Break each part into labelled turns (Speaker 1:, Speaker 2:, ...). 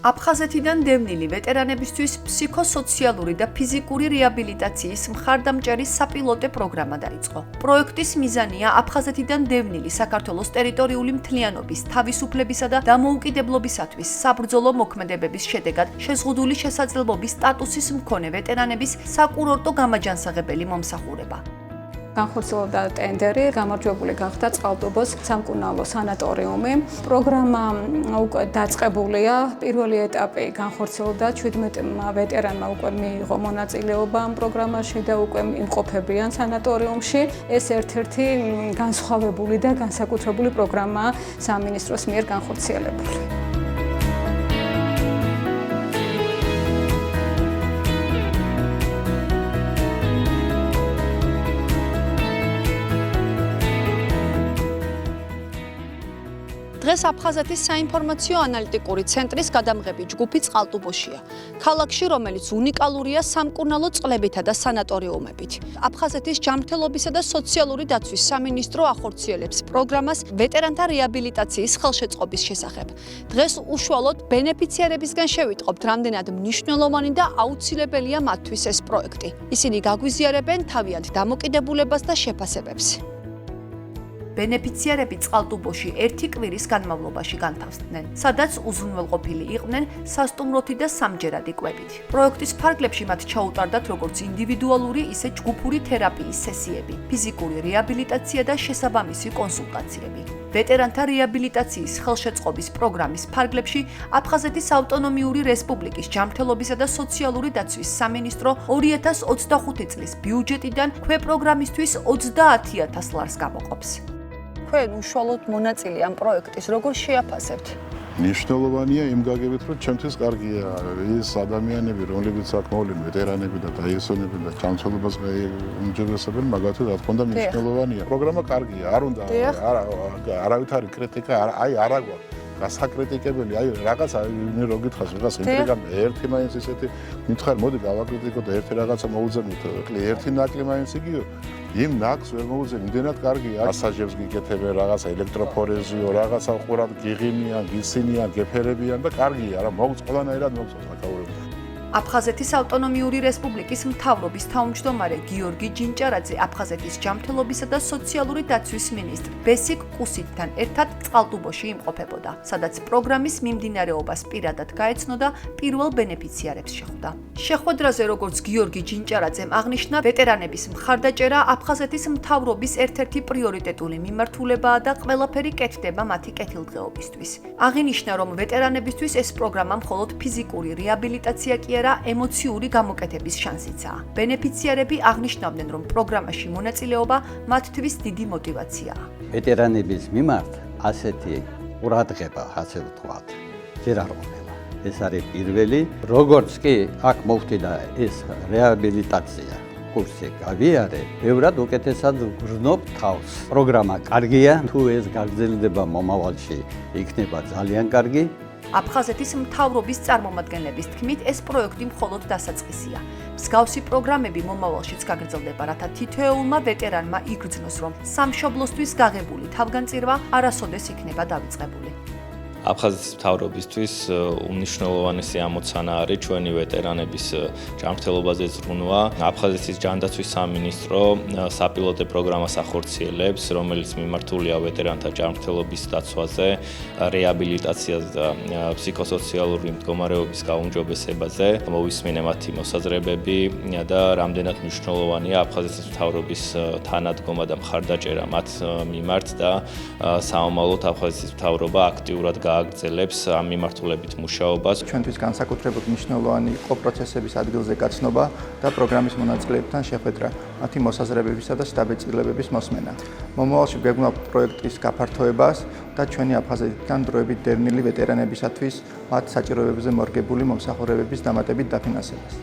Speaker 1: აფხაზეთიდან დევნილი ვეტერანებისთვის ფსიქოსოციალური და ფიზიკური რეაბილიტაციის მხარდამჭერი საპილოტე პროგრამა დაიწყო. პროექტის მიზანია აფხაზეთიდან დევნილი საქართველოს ტერიტორიული მთლიანობის, თავისუფლებისა და დამოუკიდებლობისათვის საბრძოლო მოქმედებების შედეგად შეზღუდული შესაძლებლობის სტატუსის მქონე ვეტერანების საკურორტო გამაჯანსაღებელი მომსახურება.
Speaker 2: განხორციელდა ტენდერი, გამარჯვებული გახდა წყალტუბოს სამკურნალო სანატორიუმი. პროგრამა უკვე დაწყებულია. პირველი ეტაპი განხორციელდა 17 ვეტერანმა უკვე მიიღო მონაწილეობა ამ პროგრამაში და უკვე იმყოფებიან სანატორიუმში. ეს ერთ-ერთი განსხვავებული და განსაკუთრებული პროგრამაა სამინისტროს მიერ განხორციელებული.
Speaker 3: დღეს აფხაზეთის საინფორმაციო ანალიტიკური ცენტრის გადამღები ჯგუფი წყალტუბოშია. ქალაქში, რომელიც უნიკალურია სამკურნალო წყლებითა და სანატორიუმებით. აფხაზეთის ჯანმრთელობისა და სოციალური დაცვის სამინისტრო ახორციელებს პროგრამას ვეტერანთა რეაბილიტაციის ხელშეწყობის შესახებ. დღეს უშუალოდ ბენეფიციარებისგან შევიტყობთ, რამდენად მნიშვნელოვანი და აუცილებელია მათთვის ეს პროექტი. ისინი გაგვიზიარებენ თავიანთ დამოკიდებულებას და შეფასებებს.
Speaker 1: ბენეფიციარები წყალტუბოში ერთი კვირის განმავლობაში განთავსდნენ, სადაც უზრუნველყოფილი იყვნენ სასტუმროთი და სამჯერადი კვებით. პროექტის ფარგლებში მათ ჩაუტარდათ როგორც ინდივიდუალური, ისე ჯგუფური თერაპიის სესიები, ფიზიკური რეაბილიტაცია და შესაბამისი კონსულტაციები. ვეტერანთა რეაბილიტაციის ხელშეწყობის პროგრამის ფარგლებში აფხაზეთის ავტონომიური რესპუბლიკის ჯანმრთელობისა და სოციალური დაცვის სამინისტრო 2025 წლის ბიუჯეტიდან ქვეპროგრამისთვის 30,000 ლარს გამოყოფს.
Speaker 3: თქვენ უშუალოდ მონაწილე ამ პროექტის როგორ შეაფასებთ?
Speaker 4: მნიშვნელოვანია იმ გაგებით, რომ ჩემთვის კარგია ის ადამიანები, რომლებიც აქ მოვლენ, ვეტერანები და დაიესონებენ და ჯანმრთელობას უმჯობესებენ, მაგათო რა თქმა უნდა მნიშვნელოვანია. პროგრამა კარგია, არ უნდა არავითარი კრიტიკა, არა გვაქვს. გასაკრიტიკებელი, რაღაცა რო გითხას, რაღაც ინტრიგამ ერთი მაინც ისეთი მითხარი, მოდი გავაკრიტიკო და ერთი რაღაცა მოუძებნით, ერთი ნაკლი მაინც იგივე. იმ ნაკს ვერ მოუძებნ, იმდენად კარგია. მასაჟებს გიკეთებენ, რაღაცა ელექტროფორეზიო, რაღაცა ყურად გიღიმიან, გისინიან, გეფერებიან და კარგია, რა მოგწ ყველანაირად მოგწონს აკაურები.
Speaker 1: აფხაზეთის ავტონომიური რესპუბლიკის მთავრობის თავმჯდომარე გიორგი ჯინჭარაძე აფხაზეთის ჯანმრთელობისა და სოციალური დაცვის მინისტრ ბესიკ კუსიტთან ერთად წყალტუბოში იმყოფებოდა, სადაც პროგრამის მიმდინარეობას პირადად გაეცნოდა, პირველ ბენეფიციარებს შეხვდა. შეხვედრაზე, როგორც გიორგი ჯინჭარაძემ აღნიშნა, ვეტერანების მხარდაჭერა აფხაზეთის მთავრობის ერთ-ერთი პრიორიტეტული მიმართულებაა და ყველაფერი კეთდება მათი კეთილდღეობისთვის. აღინიშნა, რომ ვეტერანებისთვის ეს პროგრამა მხოლოდ ფიზიკური რეაბილიტაცია კი არა, ემოციური გამოკეთების შანსიცაა. ბენეფიციარები აღნიშნავდნენ, რომ პროგრამაში მონაწილეობა მათთვის დიდი мотиваციაა.
Speaker 5: ვეტერანების მიმართ ასეთი ყურადღება, ასე ვთქვათ, ჯერ არ ყოფილა. ეს არის პირველი, როგორც კი აქ მოვხდი და ეს რეაბილიტაცია კურსი გავიარე, ბევრად უკეთესად ვგრძნობ თავს. პროგრამა კარგია, თუ ეს გაგრძელდება მომავალში, იქნება ძალიან კარგი.
Speaker 1: აფხაზეთის მთავრობის წარმომადგენლების თქმით, ეს პროექტი მხოლოდ დასაწყისია. მსგავსი პროგრამები მომავალშიც გაგრძელდება, რათა თითოეულმა ვეტერანმა იგრძნოს, რომ სამშობლოსთვის გაღებული თავგანწირვა არასოდეს იქნება დავიწყებული.
Speaker 6: აფხაზეთის მთავრობისთვის უმნიშვნელოვანესი ამოცანა არის ჩვენი ვეტერანების ჯანმრთელობაზე ზრუნვა. აფხაზეთის ჯანდაცვის სამინისტრო საპილოტე პროგრამას ახორციელებს, რომელიც მიმართულია ვეტერანთა ჯანმრთელობის დაცვაზე, რეაბილიტაციაზე და ფსიქოსოციალური მდგომარეობის გაუმჯობესებაზე. მოვისმინე მათი მოსაზრებები და რამდენად მნიშვნელოვანია აფხაზეთის მთავრობის თანადგომა და მხარდაჭერა მათ მიმართ და საომალოდ აფხაზეთის მთავრობა აქტიურად გააგრძელებს ამ მიმართულებით მუშაობას.
Speaker 7: ჩვენთვის განსაკუთრებით მნიშვნელოვანი იყო პროცესების ადგილზე გაცნობა და პროგრამის მონაწილეებთან შეხვედრა, მათი მოსაზრებებისა და შთაბეჭდილებების მოსმენა. მომავალში გვეგნებთ პროექტის გაფართოებას და ჩვენი აფხაზეთიდან დროებით დევნილი ვეტერანებისათვის მათ საჭიროებებზე მორგებული მომსახურებების დამატებით დაფინანსებას.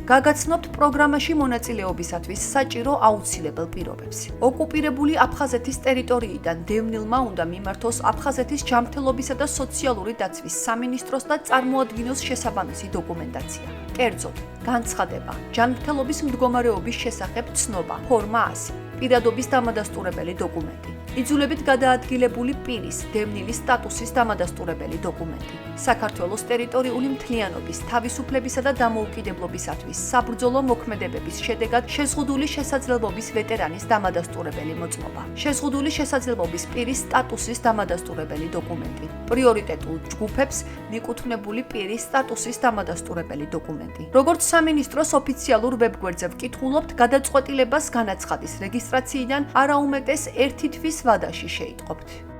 Speaker 1: გაგაცნობთ პროგრამაში მონაწილეობისათვის საჭირო აუცილებელ პირობებს. ოკუპირებული აფხაზეთის ტერიტორიიდან დევნილმა უნდა მიმართოს აფხაზეთის ჯანმრთელობისა და სოციალური დაცვის სამინისტროს და წარმოადგინოს შესაბამისი დოკუმენტაცია. კერძოდ, განცხადება, ჯანმრთელობის მდგომარეობის შესახებ ცნობა, ფორმა 100. პირადობის დამადასტურებელი დოკუმენტი. იძულებით გადაადგილებული პირის დევნილი სტატუსის დამადასტურებელი დოკუმენტი. საქართველოს ტერიტორიული მთლიანობის, თავისუფლებისა და დამოუკიდებლობისათვის საბრძოლო მოქმედებების შედეგად შეზღუდული შესაძლებლობის ვეტერანის დამადასტურებელი მოწმობა. შეზღუდული შესაძლებლობის პირის სტატუსის დამადასტურებელი დოკუმენტი. პრიორიტეტულ ჯგუფებს მიკუთვნებული პირის სტატუსის დამადასტურებელი დოკუმენტი. როგორც სამინისტროს ოფიციალურ ვებგვერდზე ვკითხულობთ, გადაწყვეტილებას განაცხადის რეგისტრაციიდან არაუმეტეს 1 თვის ვადაში შეიტყობთ.